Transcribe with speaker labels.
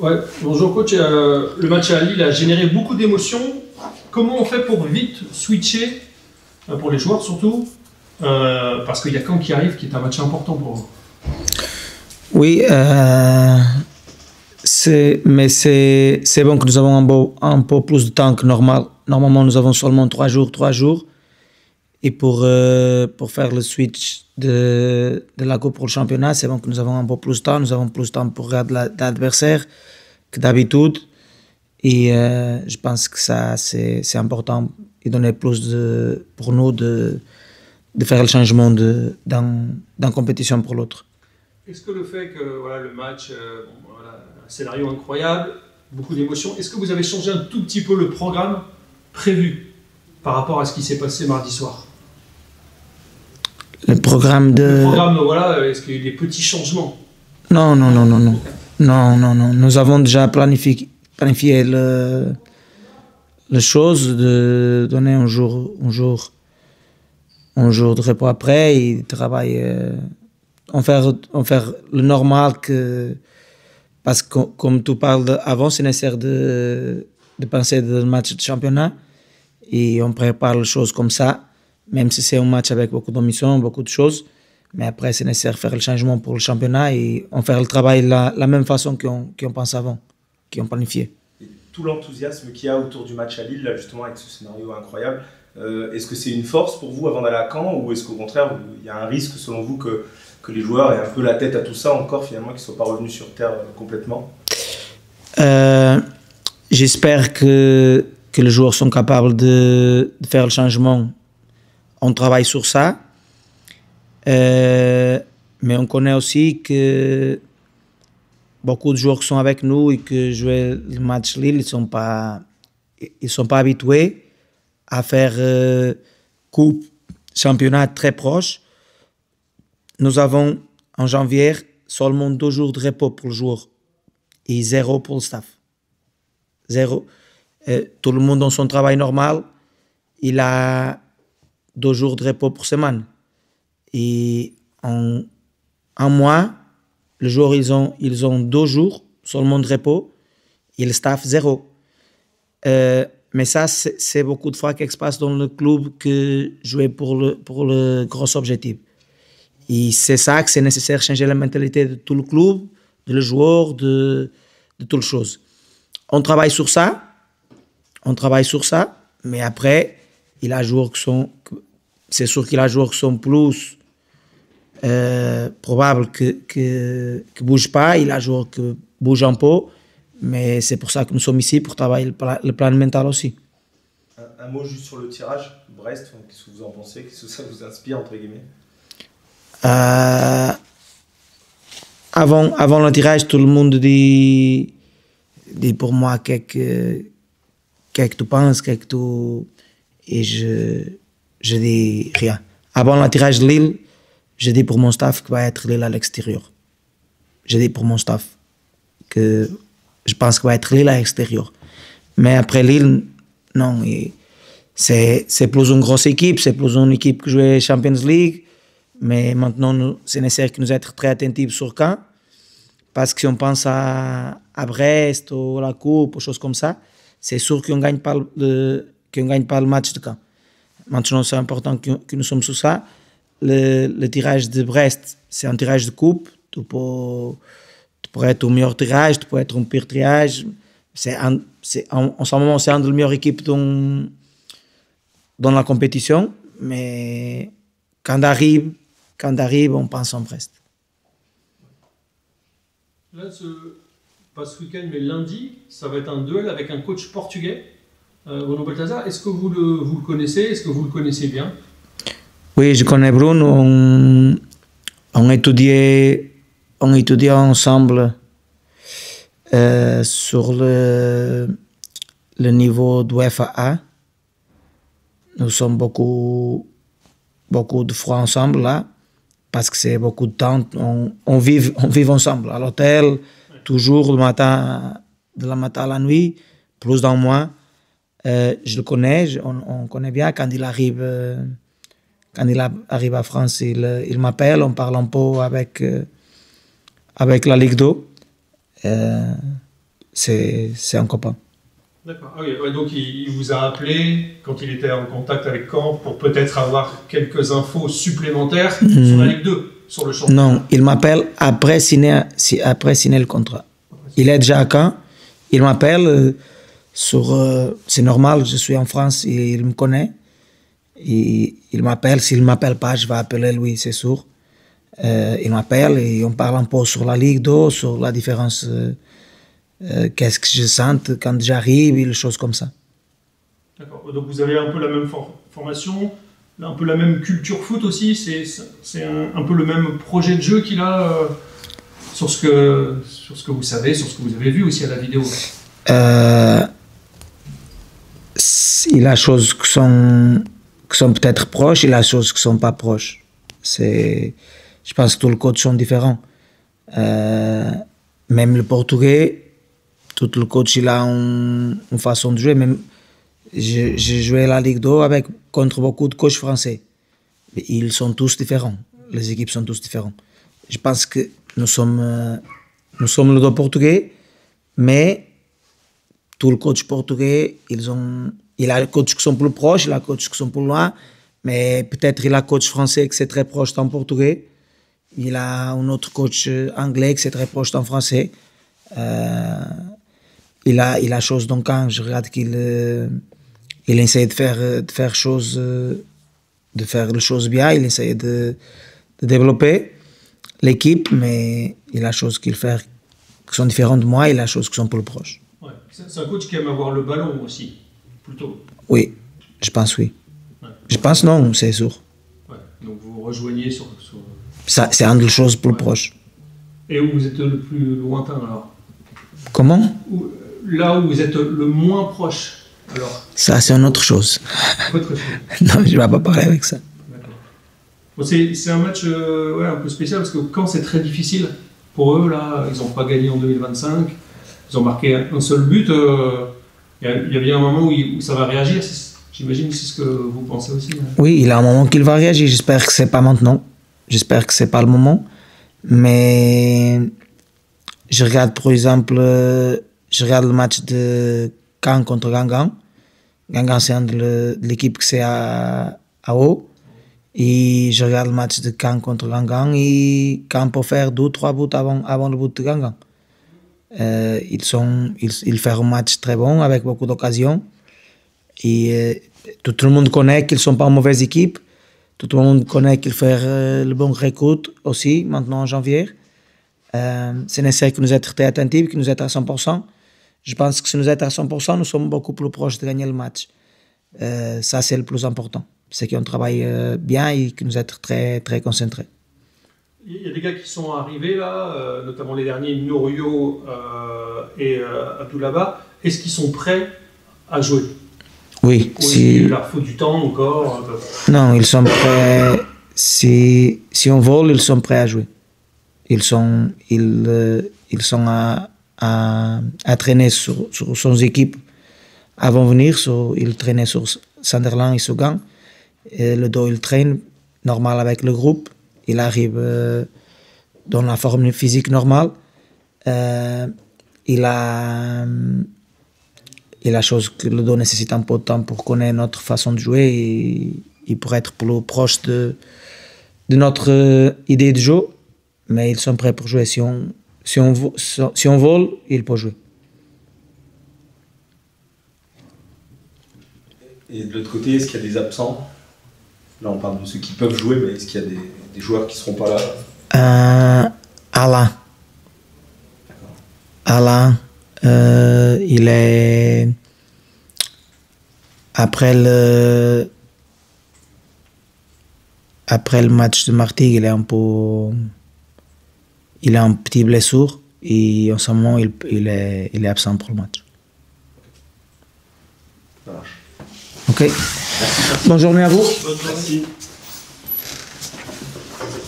Speaker 1: Ouais, bonjour coach. Le match à Lille a généré beaucoup d'émotions. Comment on fait pour vite switcher, pour les joueurs surtout, parce qu'il y a Caen qui arrive, qui est un match important pour eux.
Speaker 2: Oui, c'est bon que nous avons un peu plus de temps que normal. Normalement, nous avons seulement 3 jours. Et pour faire le switch de la Coupe pour le championnat, c'est bon que nous avons un peu plus de temps. Nous avons plus de temps pour regarder l'adversaire que d'habitude. Et je pense que ça, c'est important. Et donner plus pour nous de faire le changement d'une compétition pour l'autre.
Speaker 1: Est-ce que le fait que voilà, le match, un scénario incroyable, beaucoup d'émotions, est-ce que vous avez changé un tout petit peu le programme prévu par rapport à ce qui s'est passé mardi soir?
Speaker 2: Le programme
Speaker 1: voilà, est-ce qu'il y a eu des petits changements?
Speaker 2: Non. Nous avons déjà planifié les choses, de donner un jour de repos après et travailler, en faire le normal parce que comme tu parles avant, c'est nécessaire de penser de match de championnat et on prépare les choses comme ça, même si c'est un match avec beaucoup d'émissions, beaucoup de choses, mais après c'est nécessaire de faire le changement pour le championnat et on fait le travail de la même façon qu'on pense avant, qu'on planifié.
Speaker 3: Et tout l'enthousiasme qu'il y a autour du match à Lille, là justement avec ce scénario incroyable, est-ce que c'est une force pour vous avant d'aller à Caen ou est-ce qu'au contraire il y a un risque selon vous que les joueurs aient un peu la tête à tout ça encore finalement, qu'ils ne soient pas revenus sur terre complètement?
Speaker 2: J'espère que les joueurs sont capables de faire le changement. On travaille sur ça. Mais on connaît aussi que beaucoup de joueurs qui sont avec nous et qui jouent le match Lille, ils sont pas habitués à faire coupe, championnat très proche. Nous avons en janvier seulement 2 jours de repos pour le joueur et 0 pour le staff. 0. Tout le monde dans son travail normal, il a 2 jours de repos pour semaine. Et en un mois, les joueurs ils ont 2 jours seulement de repos et le staff 0. Mais ça, c'est beaucoup de fois qui se passe dans le club que jouer pour le gros objectif. Et c'est ça que c'est nécessaire de changer la mentalité de tout le club, de les joueurs, de toutes les choses. On travaille sur ça, mais après, c'est sûr qu'il y a des joueurs qui sont plus probables que ne bougent pas, il y a des joueurs qui bougent un peu, mais c'est pour ça que nous sommes ici, pour travailler le plan mental aussi.
Speaker 3: Un mot juste sur le tirage, Brest, qu'est-ce que vous en pensez? Qu'est-ce que ça vous inspire, entre guillemets?
Speaker 2: Avant le tirage, tout le monde dit pour moi qu'est-ce que tu penses, et je dis rien. Avant le tirage de Lille, je dis pour mon staff que va être Lille à l'extérieur. Je dis pour mon staff que je pense que va être Lille à l'extérieur. Mais après Lille, non. C'est plus une grosse équipe, c'est plus une équipe qui joue Champions League. Mais maintenant, c'est nécessaire que nous soyons très attentifs sur Caen. Parce que si on pense à Brest ou à la Coupe, ou choses comme ça, c'est sûr qu'on ne gagne pas le match de Caen. Maintenant, c'est important que nous sommes sur ça. Le tirage de Brest, c'est un tirage de coupe. Tu peux être au meilleur tirage, tu peux être un pire tirage. En ce moment, c'est une des meilleures équipes dans la compétition. Mais quand arrive, on pense en Brest.
Speaker 1: Là, pas ce week-end, mais lundi, ça va être un duel avec un coach portugais, Bruno Baltazar. Est-ce que vous le connaissez? Est-ce que vous le connaissez bien?
Speaker 2: Oui, je connais Bruno. On étudiait ensemble sur le niveau de UEFA. Nous sommes beaucoup de fois ensemble là, parce que c'est beaucoup de temps. On vit ensemble à l'hôtel, toujours de la matin à la nuit, plus d'un mois. Je le connais, on connaît bien. Quand il arrive à France, il m'appelle, on parle un peu avec la Ligue 2. c'est un copain.
Speaker 1: D'accord. Ah oui, ouais, donc il vous a appelé quand il était en contact avec Caen pour peut-être avoir quelques infos supplémentaires sur la Ligue 2, sur le championnat.
Speaker 2: Non, il m'appelle après signer le contrat. Il est déjà à Caen. Il m'appelle c'est normal, je suis en France et il me connaît. Et il m'appelle, s'il ne m'appelle pas, je vais appeler lui, c'est sûr. Il m'appelle et on parle un peu sur la Ligue 2, sur la différence, qu'est-ce que je sens quand j'arrive et les choses comme ça.
Speaker 1: D'accord. Donc vous avez un peu la même formation, un peu la même culture foot aussi, c'est un peu le même projet de jeu qu'il a sur ce que vous savez, sur ce que vous avez vu aussi à la vidéo.
Speaker 2: Il a des choses qui sont peut-être proches, il a des choses qui ne sont pas proches. Je pense que tous les coachs sont différents. Même le portugais, tout le coach il a une façon de jouer. Même j'ai joué la Ligue 2 contre beaucoup de coachs français. Ils sont tous différents. Les équipes sont tous différentes. Je pense que nous sommes les deux portugais, mais tous les coachs portugais, il a des coachs qui sont plus proches, il a des coachs qui sont plus loin, mais peut-être il a un coach français qui est très proche d'un portugais. Il a un autre coach anglais qui est très proche d'un français. Il a chose donc quand je regarde qu'il essaie de faire les choses bien, il essaie de développer l'équipe, mais il a des choses qu'il fait qui sont différentes de moi, il a des choses qui sont plus proches.
Speaker 1: Ouais. C'est un coach qui aime avoir le ballon aussi, plutôt.
Speaker 2: Oui, je pense oui. Ouais. Je pense non, c'est sûr.
Speaker 1: Ouais. Donc vous rejoignez sur...
Speaker 2: Ça, c'est une des choses plus proches.
Speaker 1: Et où vous êtes le plus lointain alors?
Speaker 2: Comment?
Speaker 1: Là où vous êtes le moins proche alors?
Speaker 2: Ça, c'est une autre chose.
Speaker 1: Autre chose.
Speaker 2: Non, je ne vais pas parler avec ça.
Speaker 1: D'accord. Bon, c'est un match un peu spécial parce que quand c'est très difficile pour eux, là, ils n'ont pas gagné en 2025, ils ont marqué un seul but, il y a bien un moment où ça va réagir, j'imagine que c'est ce que vous pensez aussi. Hein.
Speaker 2: Oui, il y a un moment qu'il va réagir, j'espère que ce n'est pas maintenant. J'espère que ce n'est pas le moment. Mais je regarde, par exemple, le match de Caen contre Guingamp. Guingamp, c'est une de l'équipe qui c'est à haut. Et je regarde le match de Caen contre Guingamp et Caen peut faire 2-3 buts avant le but de Guingamp. Ils font un match très bon avec beaucoup d'occasions. Et tout le monde connaît qu'ils ne sont pas une mauvaise équipe. Tout le monde connaît qu'il fait le bon recrute aussi, maintenant en janvier. C'est nécessaire que nous soyons très attentifs, que nous soyons à 100%. Je pense que si nous sommes à 100%, nous sommes beaucoup plus proches de gagner le match. Ça, c'est le plus important. C'est qu'on travaille bien et que nous sommes très, très concentrés.
Speaker 1: Il y a des gars qui sont arrivés là, notamment les derniers, Norio et Abdoulaba. Est-ce qu'ils sont prêts à jouer?
Speaker 2: Oui.
Speaker 1: Il leur faut du temps encore.
Speaker 2: Non, ils sont prêts. Si on vole, ils sont prêts à jouer. Ils sont à traîner sur son équipe avant de venir. Ils traînaient sur Sunderland et sur Gand. Le dos, il traîne normal avec le groupe. Il arrive dans la forme physique normale. Il a chose que le dos nécessite un peu de temps pour connaître notre façon de jouer et pour être plus proche de notre idée de jeu. Mais ils sont prêts pour jouer. Si on vole, ils peuvent jouer.
Speaker 3: Et de l'autre côté, est-ce qu'il y a des absents? Là, on parle de ceux qui peuvent jouer, mais est-ce qu'il y a des joueurs qui ne seront pas là?
Speaker 2: Alain. Alain, il est... Après le match de Martigues, il a un petit blessure et en ce moment, il est absent pour le match.
Speaker 3: Ça marche.
Speaker 2: Ok. Bonne journée à vous.
Speaker 1: Bonne journée.
Speaker 3: Merci.